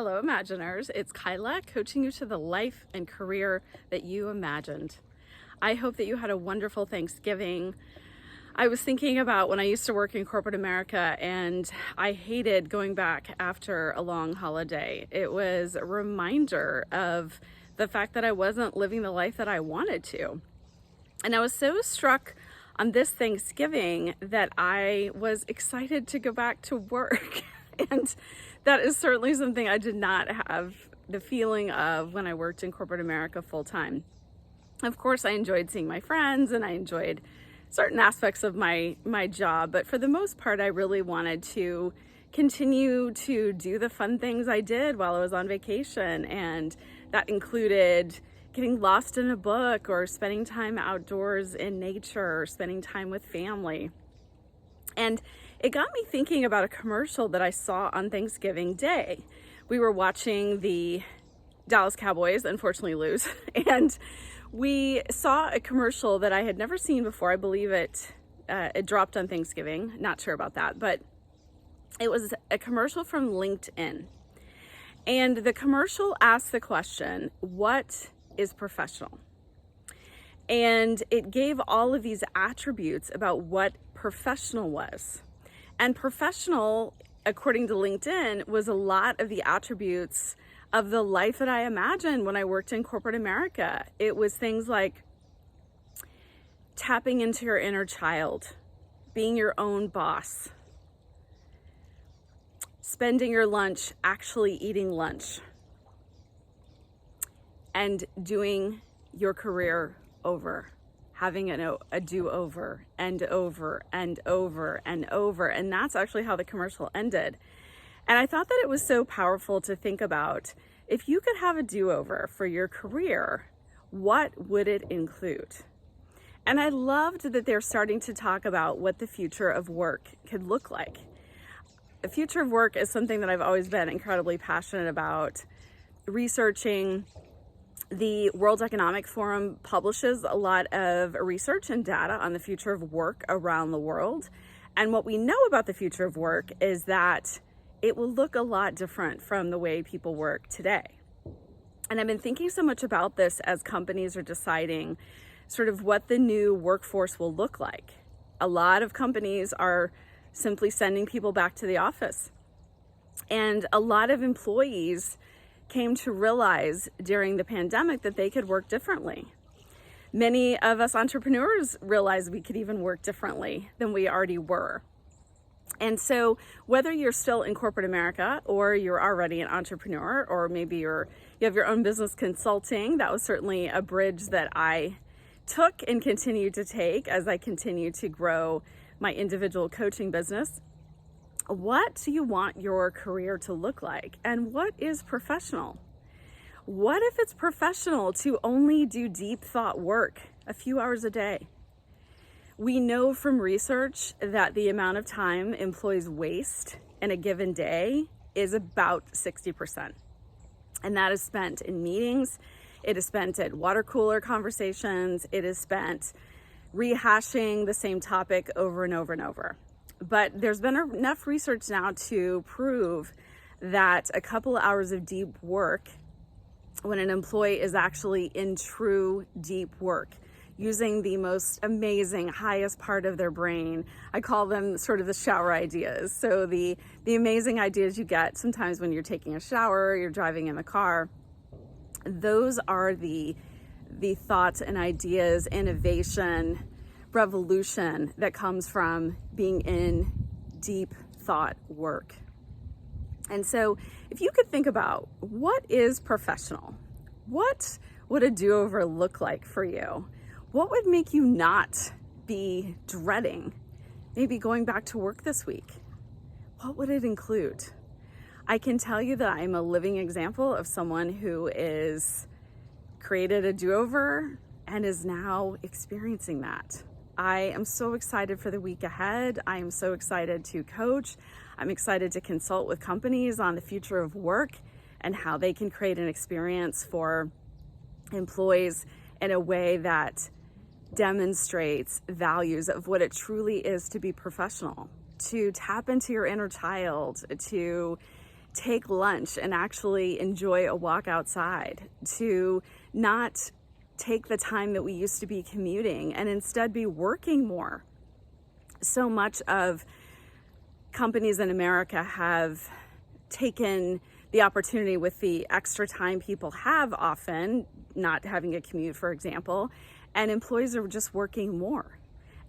Hello, Imaginers. It's Kyla coaching you to the life and career that you imagined. I hope that you had a wonderful Thanksgiving. I was thinking about when I used to work in corporate America and I hated going back after a long holiday. It was a reminder of the fact that I wasn't living the life that I wanted to. And I was so struck on this Thanksgiving that I was excited to go back to work. And that is certainly something I did not have the feeling of when I worked in corporate America full time. Of course, I enjoyed seeing my friends and I enjoyed certain aspects of my job, but for the most part, I really wanted to continue to do the fun things I did while I was on vacation. And that included getting lost in a book or spending time outdoors in nature or spending time with family. And it got me thinking about a commercial that I saw on Thanksgiving Day. We were watching the Dallas Cowboys unfortunately lose, and we saw a commercial that I had never seen before. I believe it dropped on Thanksgiving. Not sure about that, but it was a commercial from LinkedIn. And the commercial asked the question, what is professional? And it gave all of these attributes about what professional was. And professional, according to LinkedIn, was a lot of the attributes of the life that I imagined when I worked in corporate America. It was things like tapping into your inner child, being your own boss, spending your lunch actually eating lunch, and doing your career over, having a do-over and over and over and over. And that's actually how the commercial ended. And I thought that it was so powerful to think about, if you could have a do-over for your career, what would it include? And I loved that they're starting to talk about what the future of work could look like. The future of work is something that I've always been incredibly passionate about researching. The World Economic Forum publishes a lot of research and data on the future of work around the world. And what we know about the future of work is that it will look a lot different from the way people work today. And I've been thinking so much about this as companies are deciding sort of what the new workforce will look like. A lot of companies are simply sending people back to the office. And a lot of employees came to realize during the pandemic that they could work differently. Many of us entrepreneurs realized we could even work differently than we already were. And so whether you're still in corporate America or you're already an entrepreneur, or maybe you have your own business consulting, that was certainly a bridge that I took and continue to take as I continue to grow my individual coaching business. What do you want your career to look like? And what is professional? What if it's professional to only do deep thought work a few hours a day? We know from research that the amount of time employees waste in a given day is about 60%. And that is spent in meetings. It is spent at water cooler conversations. It is spent rehashing the same topic over and over and over. But there's been enough research now to prove that a couple of hours of deep work, when an employee is actually in true deep work, using the most amazing, highest part of their brain, I call them sort of the shower ideas. So the amazing ideas you get sometimes when you're taking a shower, you're driving in the car, those are the thoughts and ideas, innovation, revolution that comes from being in deep thought work. And so if you could think about, what is professional? What would a do-over look like for you? What would make you not be dreading maybe going back to work this week? What would it include? I can tell you that I'm a living example of someone who is created a do-over and is now experiencing that. I am so excited for the week ahead. I am so excited to coach. I'm excited to consult with companies on the future of work and how they can create an experience for employees in a way that demonstrates values of what it truly is to be professional, to tap into your inner child, to take lunch and actually enjoy a walk outside, to not take the time that we used to be commuting and instead be working more. So much of companies in America have taken the opportunity with the extra time people have, often not having a commute, for example, and employees are just working more.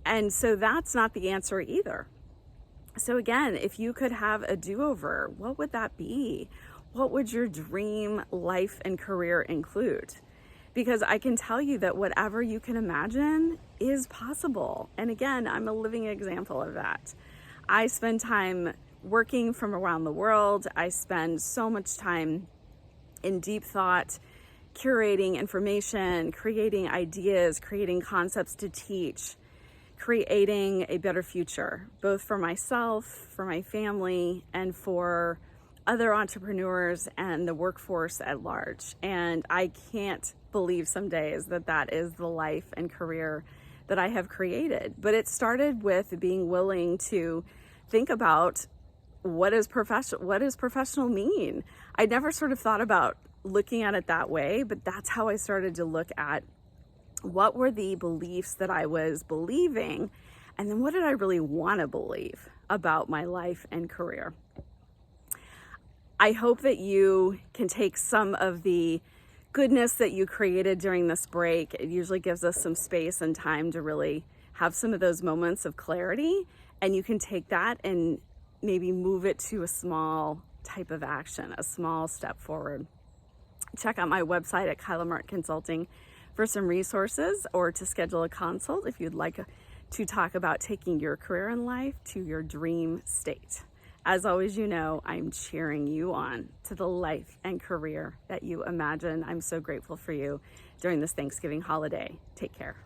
And so that's not the answer either. So again, if you could have a do-over, what would that be? What would your dream life and career include? Because I can tell you that whatever you can imagine is possible. And again, I'm a living example of that. I spend time working from around the world. I spend so much time in deep thought, curating information, creating ideas, creating concepts to teach, creating a better future, both for myself, for my family, and for other entrepreneurs and the workforce at large. And I can't believe some days that that is the life and career that I have created. But it started with being willing to think about what does professional mean? I never sort of thought about looking at it that way, but that's how I started to look at what were the beliefs that I was believing, and then what did I really want to believe about my life and career. I hope that you can take some of the goodness that you created during this break. It usually gives us some space and time to really have some of those moments of clarity, and you can take that and maybe move it to a small type of action, a small step forward. Check out my website at Kyla Martin Consulting for some resources, or to schedule a consult if you'd like to talk about taking your career and life to your dream state. As always, you know, I'm cheering you on to the life and career that you imagine. I'm so grateful for you during this Thanksgiving holiday. Take care.